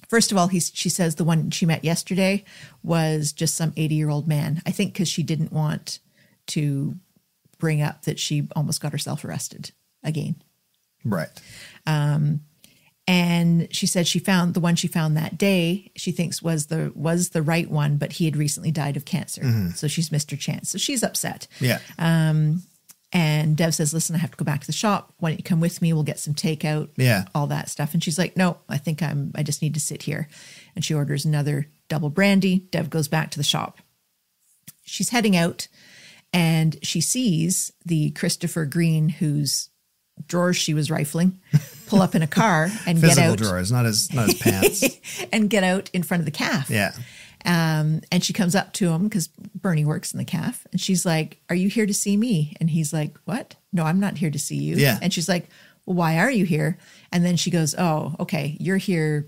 first of all, she says the one she met yesterday was just some 80-year-old man. I think because she didn't want to bring up that she almost got herself arrested again. Right. And she said she found the one she found that day, she thinks was the right one, but he had recently died of cancer. So she's missed her chance. So she's upset. Yeah. And Dev says, listen, I have to go back to the shop. Why don't you come with me? We'll get some takeout. Yeah. All that stuff. And she's like, no, I think I just need to sit here. And she orders another double brandy. Dev goes back to the shop. She's heading out, and she sees the Christopher Green, whose drawers she was rifling, pull up in a car and get out. Physical drawers, not his pants. And get out in front of the calf. Yeah. And she comes up to him because Bernie works in the calf, and she's like, are you here to see me? And he's like, what? No, I'm not here to see you. Yeah. And she's like, well, why are you here? And then she goes, oh, okay, you're here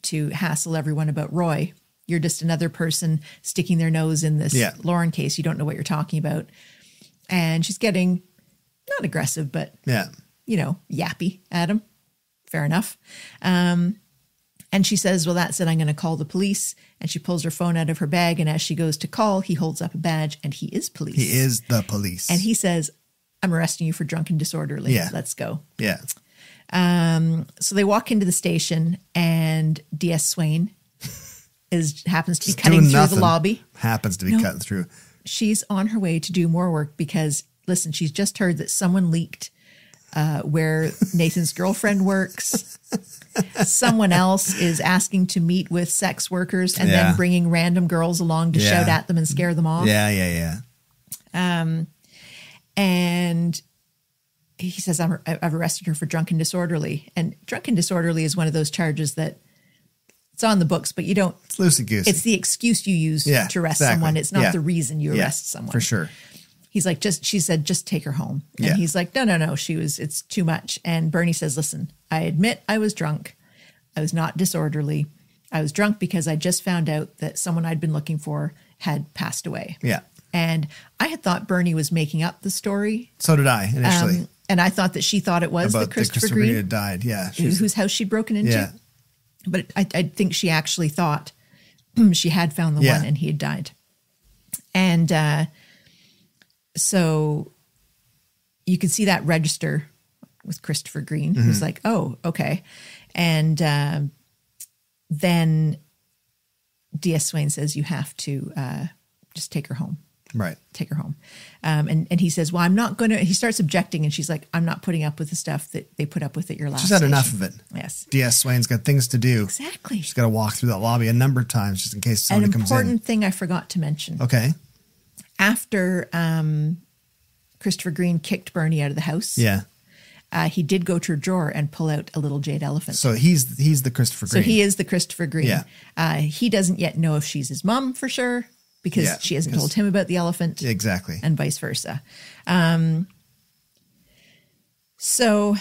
to hassle everyone about Roy. You're just another person sticking their nose in this Lauren case. You don't know what you're talking about. And she's getting not aggressive, but yappy at him. Fair enough. And she says, well, that's it. I'm going to call the police. And she pulls her phone out of her bag. And as she goes to call, he holds up a badge, and he is police. He is the police. And he says, I'm arresting you for drunk and disorderly. Yeah. Let's go. Yeah. So they walk into the station, and D.S. Swain happens to be cutting through the lobby. Happens to be cutting through. She's on her way to do more work because, listen, she's just heard that someone leaked where Nathan's girlfriend works. Someone else is asking to meet with sex workers and then bringing random girls along to shout at them and scare them off. Yeah. And he says, I've arrested her for drunk and disorderly. And drunk and disorderly is one of those charges that It's on the books, but you don't. It's loosey-goosey. It's the excuse you use to arrest someone. It's not the reason you arrest someone. For sure. He's like, she said, just take her home. And he's like, no. It's too much. And Bernie says, listen, I admit I was drunk. I was not disorderly. I was drunk because I just found out that someone I'd been looking for had passed away. Yeah. And I had thought Bernie was making up the story. So did I initially. And I thought that she thought it was about that Christopher Green had died. Yeah. Whose house she'd broken into. Yeah. But I think she actually thought she had found the one and he had died. And so you can see that register with Christopher Green, who's like, oh, okay. And then D.S. Swain says, you have to just take her home. Right. Take her home. And he says, well, I'm not going to, he starts objecting and she's like, I'm not putting up with the stuff that they put up with at your last She's had station. enough of it. Yes. D.S. Swain's got things to do. Exactly. She's got to walk through that lobby a number of times just in case somebody comes in. An important thing I forgot to mention. Okay. After Christopher Green kicked Bernie out of the house. Yeah. He did go to her drawer and pull out a little jade elephant. So he's the Christopher Green. So he is the Christopher Green. Yeah. He doesn't yet know if she's his mom for sure because she hasn't told him about the elephant. Exactly. And vice versa. So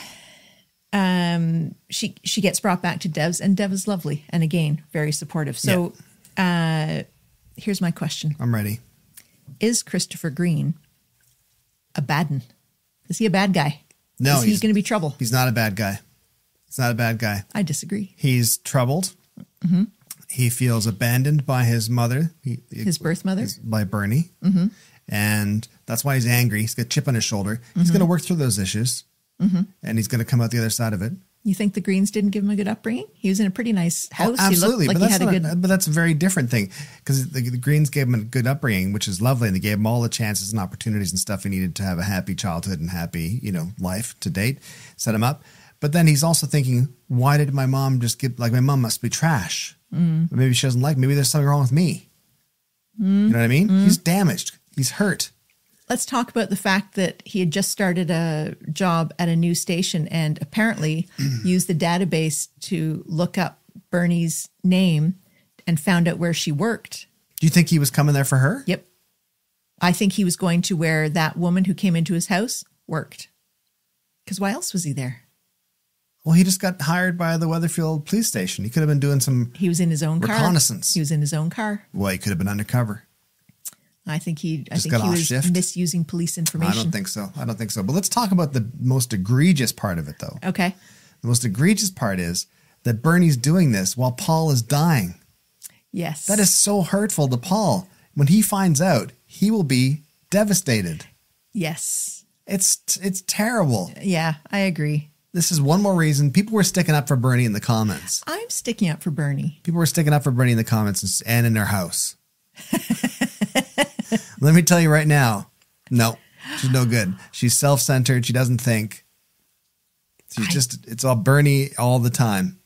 she gets brought back to Dev's and Dev is lovely. And again, very supportive. So here's my question. I'm ready. Is Christopher Green a bad one? Is he a bad guy? No. He's going to be trouble. He's not a bad guy. He's not a bad guy. I disagree. He's troubled. Mm-hmm. He feels abandoned by his mother. His birth mother? By Bernie. Mm-hmm. And that's why he's angry. He's got a chip on his shoulder. He's going to work through those issues. Mm-hmm. And he's going to come out the other side of it. You think the Greens didn't give him a good upbringing? He was in a pretty nice house. Oh, absolutely. He looked like he had a good... But that's a very different thing because the Greens gave him a good upbringing, which is lovely. And they gave him all the chances and opportunities and stuff he needed to have a happy childhood and happy, life to date, set him up. But then he's also thinking, why did my mom just my mom must be trash. Maybe she doesn't like me. Maybe there's something wrong with me. You know what I mean? He's damaged. He's hurt. Let's talk about the fact that he had just started a job at a new station and apparently used the database to look up Bernie's name and found out where she worked. Do you think he was coming there for her? Yep. I think he was going to where that woman who came into his house worked. Because why else was he there? Well, he just got hired by the Weatherfield police station. He could have been doing some He was in his own reconnaissance. He was in his own car. Well, he could have been undercover. I think he was misusing police information. I don't think so. But let's talk about the most egregious part of it, though. Okay. The most egregious part is that Bernie's doing this while Paul is dying. Yes. That is so hurtful to Paul. When he finds out, he will be devastated. Yes. It's terrible. Yeah, I agree. This is one more reason. People were sticking up for Bernie in the comments. I'm sticking up for Bernie. People were sticking up for Bernie in the comments and in their house. Let me tell you right now, no, she's no good. She's self-centered. She doesn't think. It's all Bernie all the time.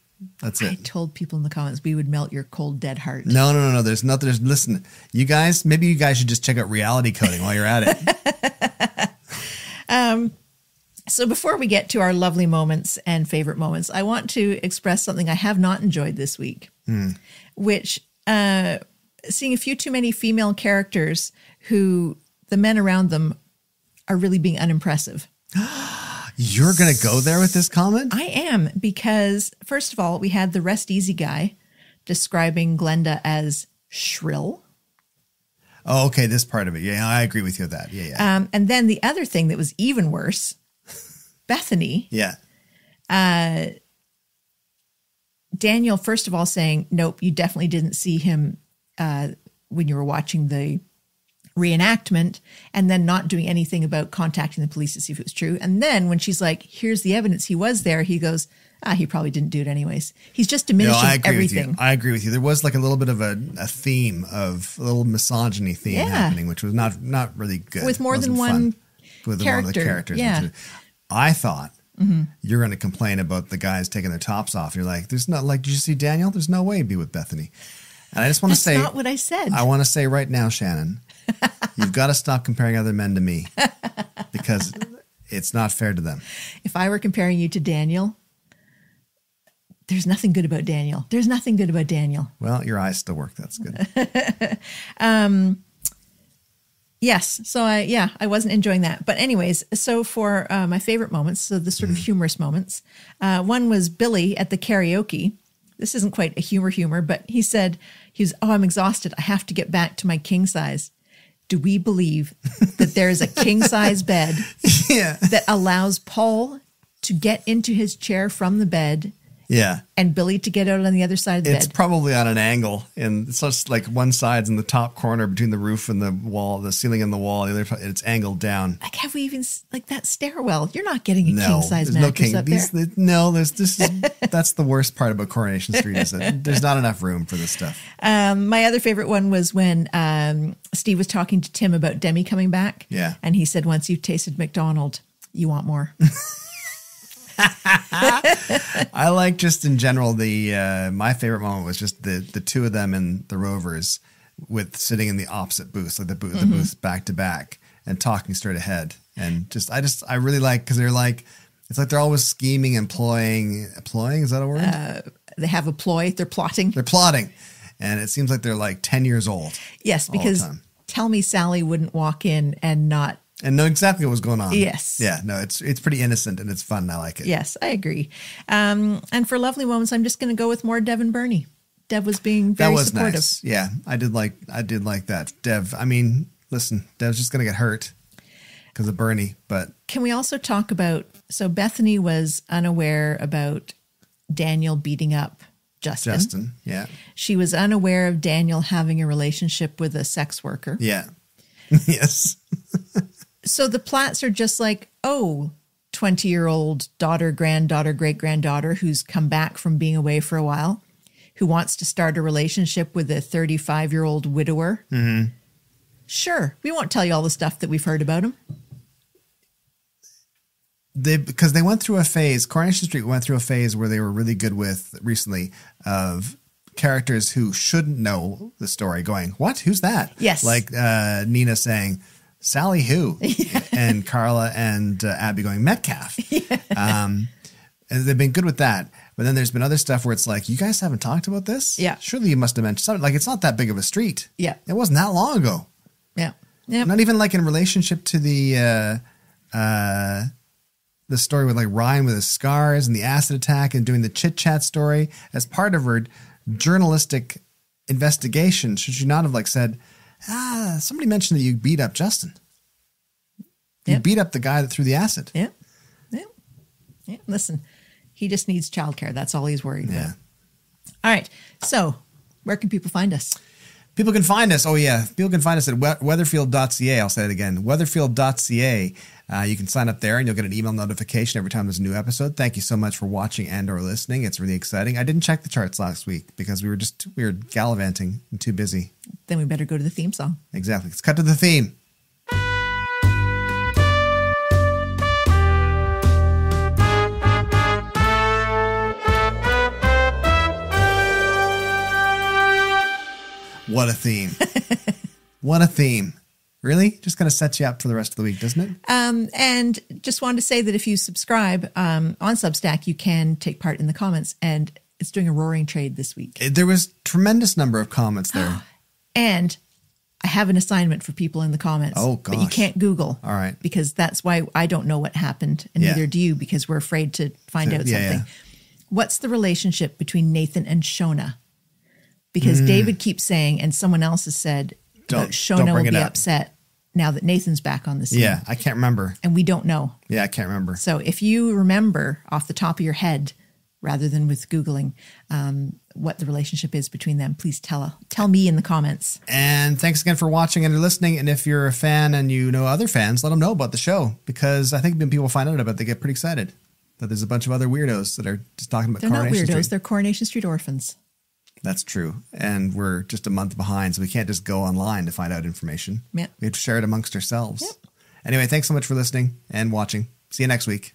That's it. I told people in the comments we would melt your cold, dead heart. No. Listen, maybe you guys should just check out Reality Coding while you're at it. So before we get to our lovely moments and favorite moments, I want to express something I have not enjoyed this week, which seeing a few too many female characters who the men around them are really being unimpressive. You're going to go there with this comment? I am, because first of all, we had the Rest Easy guy describing Glenda as shrill. Oh, okay. This part of it. Yeah, I agree with you with that. Yeah. And then the other thing that was even worse, Bethany. Yeah. Daniel, first of all, saying, nope, you definitely didn't see him when you were watching the reenactment, and then not doing anything about contacting the police to see if it was true. And then when she's like, here's the evidence he was there, he goes, he probably didn't do it anyways. He's just diminishing everything. I agree with you. There was like a little bit of a theme of a little misogyny theme happening, which was not really good. With more than one with character. One of the characters. Yeah. I thought you're going to complain about the guys taking their tops off. You're like, did you see Daniel? There's no way he'd be with Bethany. And I just want to say, that's not what I said. I want to say right now, Shannon, you've got to stop comparing other men to me because it's not fair to them. If I were comparing you to Daniel, There's nothing good about Daniel. There's nothing good about Daniel. Well, your eyes still work. That's good. Yes. So I wasn't enjoying that. But anyways, so for my favorite moments, so the sort of humorous moments, one was Billy at the karaoke. This isn't quite a humor, but he said, I'm exhausted. I have to get back to my king size. Do we believe that there is a king size bed that allows Paul to get into his chair from the bed? Yeah. And Billy to get out on the other side of the bed. It's probably on an angle, and it's just like one side's in the top corner between the roof and the wall, the ceiling and the wall. The other, it's angled down. Like, have we even like that stairwell? You're not getting a king size mattress up there. That's the worst part about Coronation Street. Is that there's not enough room for this stuff. My other favorite one was when Steve was talking to Tim about Demi coming back. Yeah, and he said, "Once you've tasted McDonald's, you want more." I like just in general my favorite moment was just the two of them in the Rovers with sitting in the opposite booths, like the booths back to back and talking straight ahead. And I really like, because they're like, it's like they're always scheming and ploying. Is that a word? They have a ploy. They're plotting. And it seems like they're like 10 years old. Yes, because tell me Sally wouldn't walk in and know exactly what was going on. Yes. Yeah, no, it's pretty innocent and it's fun. I like it. Yes, I agree. And for lovely moments, I'm just going to go with more Dev and Bernie. Dev was being very supportive. Nice. Yeah, I did like that. Dev, I mean, listen, Dev's just going to get hurt because of Bernie, but. Can we also talk about, so Bethany was unaware about Daniel beating up Justin. Yeah. She was unaware of Daniel having a relationship with a sex worker. Yeah. Yes. So the Platts are just like, 20-year-old daughter, granddaughter, great-granddaughter who's come back from being away for a while, who wants to start a relationship with a 35-year-old widower. Mm-hmm. Sure, we won't tell you all the stuff that we've heard about him. Because they went through a phase, Coronation Street went through a phase where they were really good with recently of characters who shouldn't know the story going, what? Who's that? Yes. Like Nina saying, Sally who? Yeah. And Carla and Abby going, Metcalf. Yeah. And they've been good with that. But then there's been other stuff where it's like, you guys haven't talked about this? Yeah. Surely you must have mentioned something. Like, it's not that big of a street. Yeah. It wasn't that long ago. Yeah. Yeah. Not even like in relationship to the story with like Ryan with his scars and the acid attack and doing the chit chat story as part of her journalistic investigation. Should you not have like said, somebody mentioned that you beat up Justin. You beat up the guy that threw the acid. Yeah. Yeah. Yeah. Listen, he just needs childcare. That's all he's worried about. All right. So where can people find us? People can find us. Oh, yeah. People can find us at weatherfield.ca. I'll say it again. Weatherfield.ca. You can sign up there and you'll get an email notification every time there's a new episode. Thank you so much for watching and or listening. It's really exciting. I didn't check the charts last week because we were gallivanting and too busy. Then we better go to the theme song. Exactly. Let's cut to the theme. What a theme. What a theme. Really? Just kind of sets you up for the rest of the week, doesn't it? And just wanted to say that if you subscribe on Substack, you can take part in the comments. And it's doing a roaring trade this week. There was tremendous number of comments there. And I have an assignment for people in the comments. Oh, gosh. But you can't Google. All right. Because that's why I don't know what happened. And neither do you, because we're afraid to find out something. Yeah. What's the relationship between Nathan and Shona? Because David keeps saying, and someone else has said, Shona will be upset now that Nathan's back on the scene. Yeah, I can't remember. And we don't know. Yeah, I can't remember. So if you remember off the top of your head, rather than with Googling, what the relationship is between them, please tell me in the comments. And thanks again for watching and listening. And if you're a fan and you know other fans, let them know about the show. Because I think when people find out about it, they get pretty excited that there's a bunch of other weirdos that are just talking about Coronation Street. They're not weirdos. They're Coronation Street orphans. That's true. And we're just a month behind, so we can't just go online to find out information. Yep. We have to share it amongst ourselves. Yep. Anyway, thanks so much for listening and watching. See you next week.